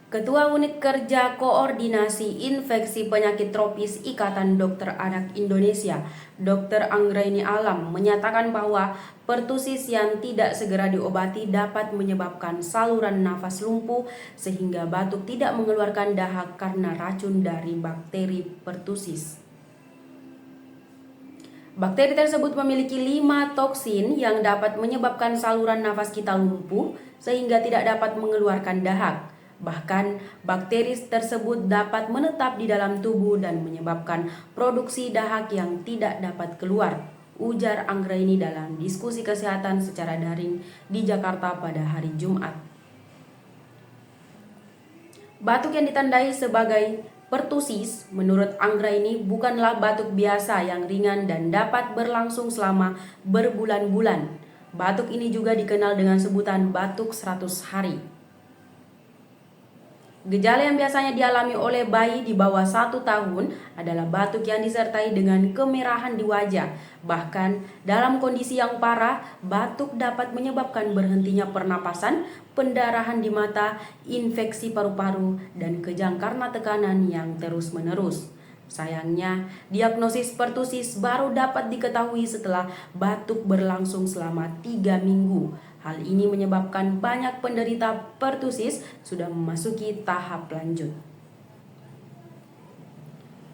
Ketua Unit Kerja Koordinasi Infeksi Penyakit Tropis Ikatan Dokter Anak Indonesia, Dr. Anggraini Alam, menyatakan bahwa pertusis yang tidak segera diobati dapat menyebabkan saluran nafas lumpuh sehingga batuk tidak mengeluarkan dahak karena racun dari bakteri pertusis. Bakteri tersebut memiliki 5 toksin yang dapat menyebabkan saluran nafas kita lumpuh sehingga tidak dapat mengeluarkan dahak. Bahkan, bakteri tersebut dapat menetap di dalam tubuh dan menyebabkan produksi dahak yang tidak dapat keluar, ujar Anggraini dalam diskusi kesehatan secara daring di Jakarta pada hari Jumat. Batuk yang ditandai sebagai pertusis, menurut Anggraini, bukanlah batuk biasa yang ringan dan dapat berlangsung selama berbulan-bulan. Batuk ini juga dikenal dengan sebutan batuk 100 hari. Gejala yang biasanya dialami oleh bayi di bawah 1 tahun adalah batuk yang disertai dengan kemerahan di wajah. Bahkan dalam kondisi yang parah, batuk dapat menyebabkan berhentinya pernapasan, pendarahan di mata, infeksi paru-paru, dan kejang karena tekanan yang terus-menerus. Sayangnya, diagnosis pertusis baru dapat diketahui setelah batuk berlangsung selama 3 minggu. Hal ini menyebabkan banyak penderita pertusis sudah memasuki tahap lanjut.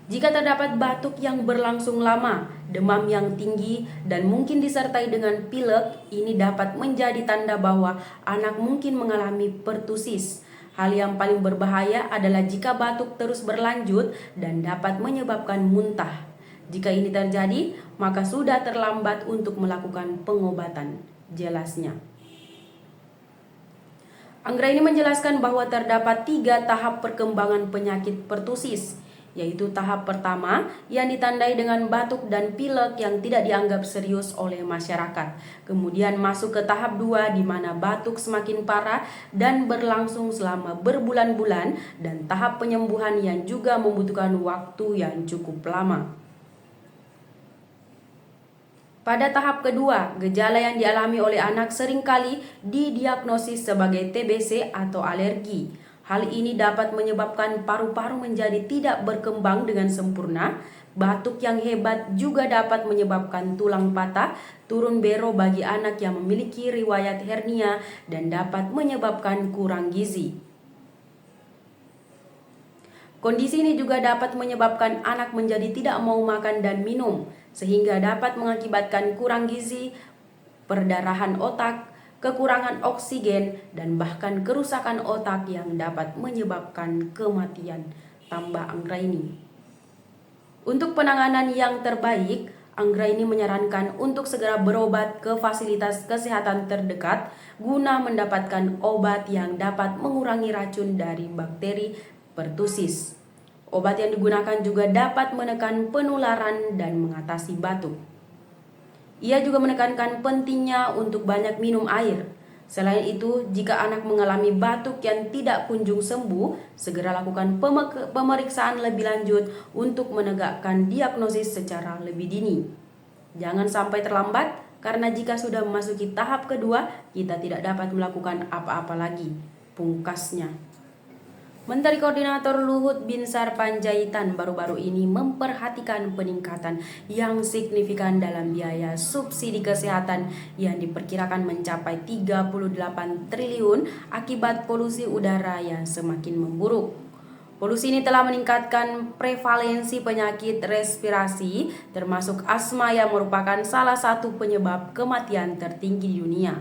Jika terdapat batuk yang berlangsung lama, demam yang tinggi, dan mungkin disertai dengan pilek, ini dapat menjadi tanda bahwa anak mungkin mengalami pertusis. Hal yang paling berbahaya adalah jika batuk terus berlanjut dan dapat menyebabkan muntah. Jika ini terjadi, maka sudah terlambat untuk melakukan pengobatan, jelasnya. Anggraini menjelaskan bahwa terdapat 3 tahap perkembangan penyakit pertusis, yaitu tahap pertama yang ditandai dengan batuk dan pilek yang tidak dianggap serius oleh masyarakat. Kemudian masuk ke tahap 2 di mana batuk semakin parah dan berlangsung selama berbulan-bulan, dan tahap penyembuhan yang juga membutuhkan waktu yang cukup lama. Pada tahap kedua, gejala yang dialami oleh anak seringkali didiagnosis sebagai TBC atau alergi. Hal ini dapat menyebabkan paru-paru menjadi tidak berkembang dengan sempurna. Batuk yang hebat juga dapat menyebabkan tulang patah, turun bero bagi anak yang memiliki riwayat hernia, dan dapat menyebabkan kurang gizi. Kondisi ini juga dapat menyebabkan anak menjadi tidak mau makan dan minum, sehingga dapat mengakibatkan kurang gizi, perdarahan otak, kekurangan oksigen, dan bahkan kerusakan otak yang dapat menyebabkan kematian, tambah Anggraini. Untuk penanganan yang terbaik, Anggraini menyarankan untuk segera berobat ke fasilitas kesehatan terdekat guna mendapatkan obat yang dapat mengurangi racun dari bakteri pertusis. Obat yang digunakan juga dapat menekan penularan dan mengatasi batuk. Ia juga menekankan pentingnya untuk banyak minum air. Selain itu, jika anak mengalami batuk yang tidak kunjung sembuh, segera lakukan pemeriksaan lebih lanjut untuk menegakkan diagnosis secara lebih dini. Jangan sampai terlambat, karena jika sudah memasuki tahap kedua, kita tidak dapat melakukan apa-apa lagi, pungkasnya. Menteri Koordinator Luhut Binsar Panjaitan baru-baru ini memperhatikan peningkatan yang signifikan dalam biaya subsidi kesehatan yang diperkirakan mencapai 38 triliun akibat polusi udara yang semakin memburuk. Polusi ini telah meningkatkan prevalensi penyakit respirasi termasuk asma yang merupakan salah satu penyebab kematian tertinggi di dunia.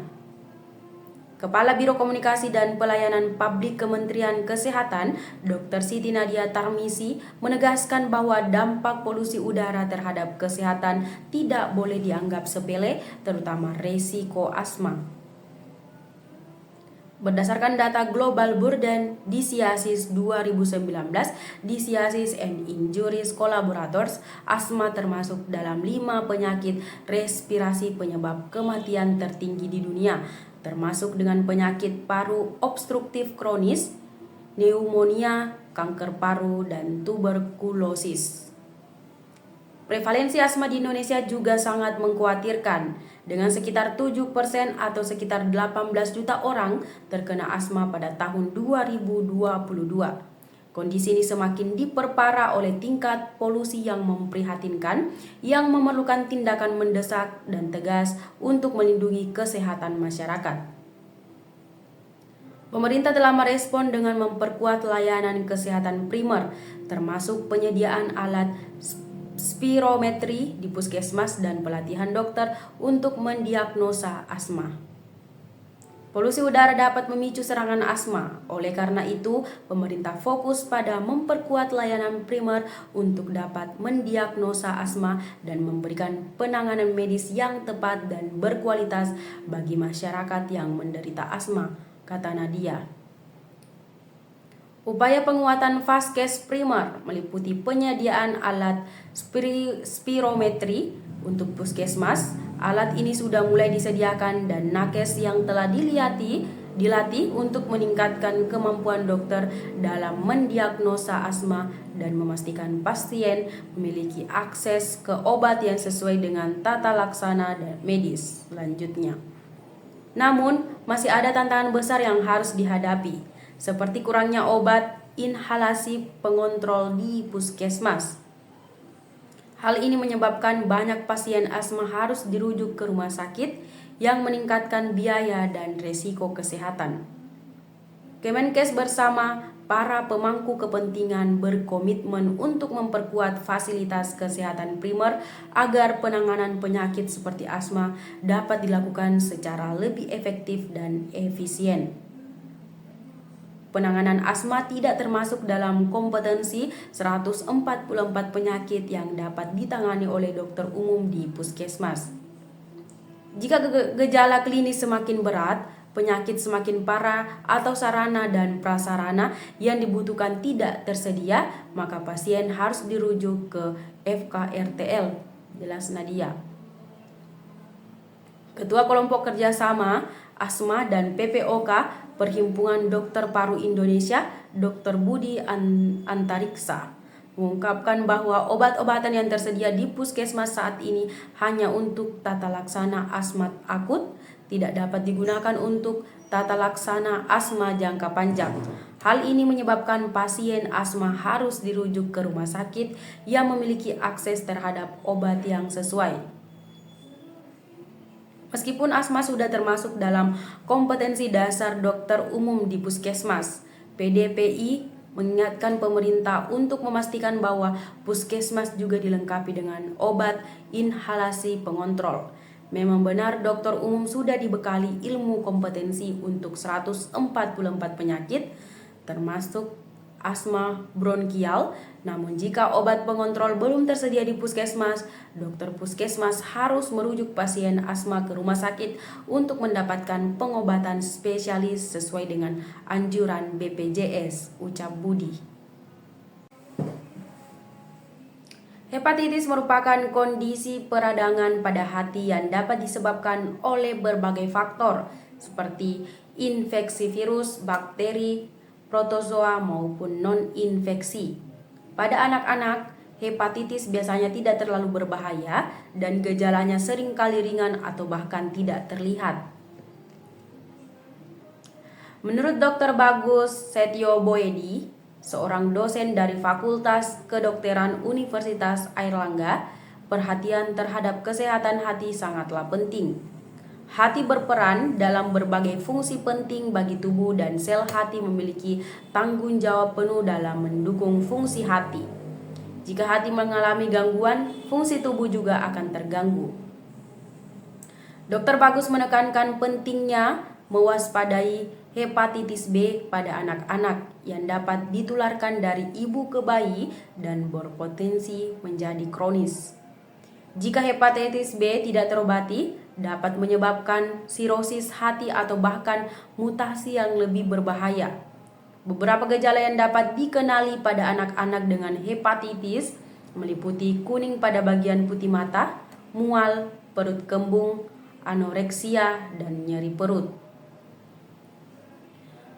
Kepala Biro Komunikasi dan Pelayanan Publik Kementerian Kesehatan, Dr. Siti Nadia Tarmizi, menegaskan bahwa dampak polusi udara terhadap kesehatan tidak boleh dianggap sepele, terutama risiko asma. Berdasarkan data Global Burden Diseases 2019, Diseases and Injuries Collaborators, asma termasuk dalam 5 penyakit respirasi penyebab kematian tertinggi di dunia, termasuk dengan penyakit paru obstruktif kronis, pneumonia, kanker paru, dan tuberkulosis. Prevalensi asma di Indonesia juga sangat mengkhawatirkan. dengan sekitar 7% atau sekitar 18 juta orang terkena asma pada tahun 2022. Kondisi ini semakin diperparah oleh tingkat polusi yang memprihatinkan yang memerlukan tindakan mendesak dan tegas untuk melindungi kesehatan masyarakat. Pemerintah telah merespon dengan memperkuat layanan kesehatan primer, termasuk penyediaan alat spirometri di puskesmas dan pelatihan dokter untuk mendiagnosa asma. Polusi udara dapat memicu serangan asma. Oleh karena itu, pemerintah fokus pada memperkuat layanan primer untuk dapat mendiagnosa asma dan memberikan penanganan medis yang tepat dan berkualitas bagi masyarakat yang menderita asma, kata Nadia. Upaya penguatan Vaskes primer meliputi penyediaan alat spirometri untuk puskesmas. Alat ini sudah mulai disediakan dan nakes yang telah dilatih untuk meningkatkan kemampuan dokter dalam mendiagnosa asma dan memastikan pasien memiliki akses ke obat yang sesuai dengan tata laksana medis selanjutnya. Namun, masih ada tantangan besar yang harus dihadapi, seperti kurangnya obat inhalasi pengontrol di puskesmas. Hal ini menyebabkan banyak pasien asma harus dirujuk ke rumah sakit yang meningkatkan biaya dan resiko kesehatan. Kemenkes bersama para pemangku kepentingan berkomitmen untuk memperkuat fasilitas kesehatan primer agar penanganan penyakit seperti asma dapat dilakukan secara lebih efektif dan efisien. Penanganan asma tidak termasuk dalam kompetensi 144 penyakit yang dapat ditangani oleh dokter umum di puskesmas. Jika gejala klinis semakin berat, penyakit semakin parah, atau sarana dan prasarana yang dibutuhkan tidak tersedia, maka pasien harus dirujuk ke FKRTL, jelas Nadia. Ketua Kelompok Kerjasama Asma dan PPOK Perhimpunan Dokter Paru Indonesia, Dr. Budi Antariksa, mengungkapkan bahwa obat-obatan yang tersedia di puskesmas saat ini hanya untuk tata laksana asma akut, tidak dapat digunakan untuk tata laksana asma jangka panjang. Hal ini menyebabkan pasien asma harus dirujuk ke rumah sakit yang memiliki akses terhadap obat yang sesuai. Meskipun asma sudah termasuk dalam kompetensi dasar dokter umum di puskesmas, PDPI mengingatkan pemerintah untuk memastikan bahwa puskesmas juga dilengkapi dengan obat inhalasi pengontrol. Memang benar dokter umum sudah dibekali ilmu kompetensi untuk 144 penyakit, termasuk asma bronkial. Namun jika obat pengontrol belum tersedia di puskesmas, dokter puskesmas harus merujuk pasien asma ke rumah sakit untuk mendapatkan pengobatan spesialis sesuai dengan anjuran BPJS, ucap Budi. Hepatitis merupakan kondisi peradangan pada hati yang dapat disebabkan oleh berbagai faktor seperti infeksi virus, bakteri, protozoa maupun non-infeksi. Pada anak-anak, hepatitis biasanya tidak terlalu berbahaya dan gejalanya sering kali ringan atau bahkan tidak terlihat. Menurut Dr. Bagus Setio Boedi, seorang dosen dari Fakultas Kedokteran Universitas Airlangga, perhatian terhadap kesehatan hati sangatlah penting. Hati berperan dalam berbagai fungsi penting bagi tubuh dan sel hati memiliki tanggung jawab penuh dalam mendukung fungsi hati. Jika hati mengalami gangguan, fungsi tubuh juga akan terganggu. Dr. Bagus menekankan pentingnya mewaspadai hepatitis B pada anak-anak yang dapat ditularkan dari ibu ke bayi dan berpotensi menjadi kronis. Jika hepatitis B tidak terobati, dapat menyebabkan sirosis hati atau bahkan mutasi yang lebih berbahaya. Beberapa gejala yang dapat dikenali pada anak-anak dengan hepatitis meliputi kuning pada bagian putih mata, mual, perut kembung, anoreksia, dan nyeri perut.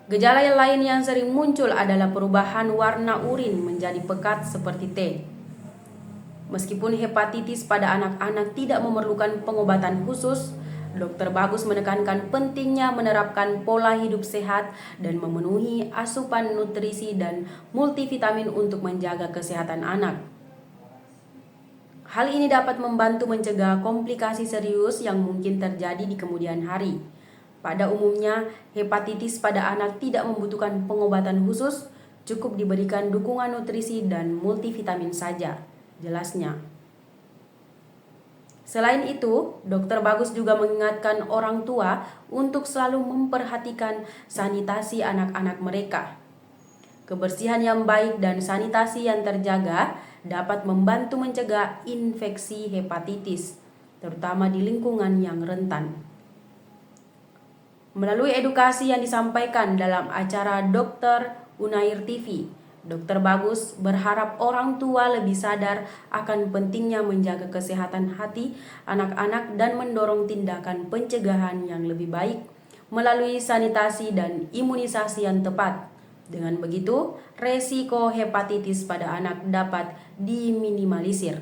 Gejala yang lain yang sering muncul adalah perubahan warna urin menjadi pekat seperti teh. Meskipun hepatitis pada anak-anak tidak memerlukan pengobatan khusus, Dr. Bagus menekankan pentingnya menerapkan pola hidup sehat dan memenuhi asupan nutrisi dan multivitamin untuk menjaga kesehatan anak. Hal ini dapat membantu mencegah komplikasi serius yang mungkin terjadi di kemudian hari. Pada umumnya, hepatitis pada anak tidak membutuhkan pengobatan khusus, cukup diberikan dukungan nutrisi dan multivitamin saja, jelasnya. Selain itu, Dr. Bagus juga mengingatkan orang tua untuk selalu memperhatikan sanitasi anak-anak mereka. Kebersihan yang baik dan sanitasi yang terjaga dapat membantu mencegah infeksi hepatitis, terutama di lingkungan yang rentan. Melalui edukasi yang disampaikan dalam acara Dr. Unair TV, Dr. Bagus berharap orang tua lebih sadar akan pentingnya menjaga kesehatan hati anak-anak dan mendorong tindakan pencegahan yang lebih baik melalui sanitasi dan imunisasi yang tepat. Dengan begitu, resiko hepatitis pada anak dapat diminimalisir.